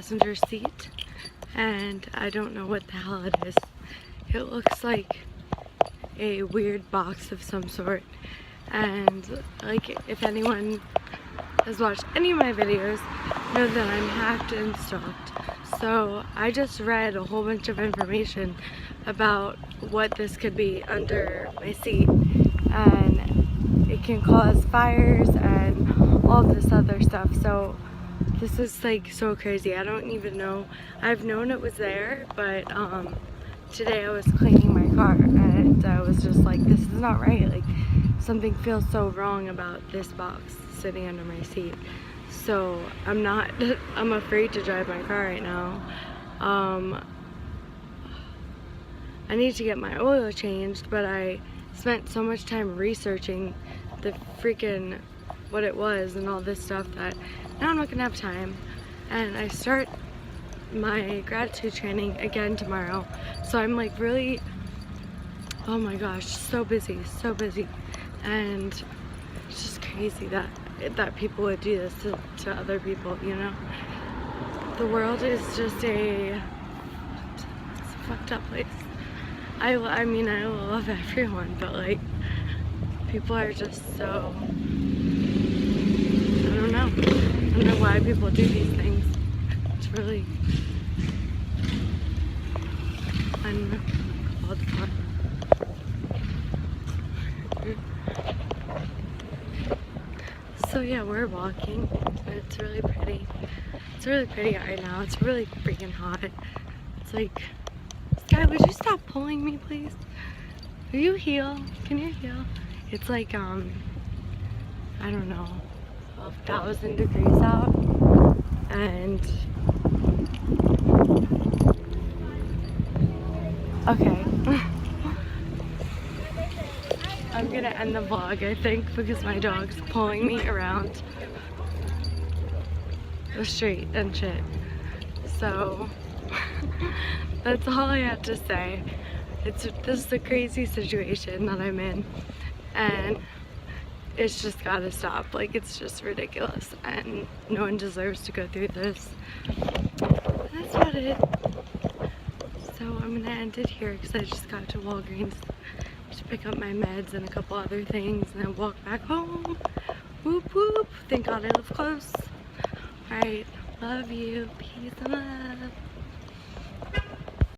passenger seat, and I don't know what the hell it is. It looks like a weird box of some sort, and like if anyone has watched any of my videos know that I'm hacked and stalked. So I just read a whole bunch of information about what this could be under my seat, and it can cause fires and all this other stuff. So this is like so crazy. I don't even know. I've known it was there, but today I was cleaning my car and I was just like, this is not right. Like, something feels so wrong about this box sitting under my seat. So I'm afraid to drive my car right now. I need to get my oil changed, but I spent so much time researching the freaking what it was and all this stuff that now I'm not gonna have time. And I start my gratitude training again tomorrow, so I'm like really, oh my gosh, so busy, and it's just crazy that people would do this to other people, you know? The world is just it's a fucked up place. I mean, I love everyone, but like, people are just so, I don't know why people do these things. It's really uncalled for. So yeah, we're walking, and it's really pretty. It's really pretty right now. It's really freaking hot. It's like, Sky, would you stop pulling me, please? Will you heal? Can you heal? It's like, I don't know, 12,000 degrees out, and okay. I'm gonna end the vlog, I think, because my dog's pulling me around the street and shit. So that's all I have to say. This is a crazy situation that I'm in, and it's just gotta stop. Like, it's just ridiculous, and no one deserves to go through this. That's about it. So I'm gonna end it here because I just got to Walgreens to pick up my meds and a couple other things, and then walk back home. Whoop whoop. Thank God I live close. Alright, love you. Peace and love.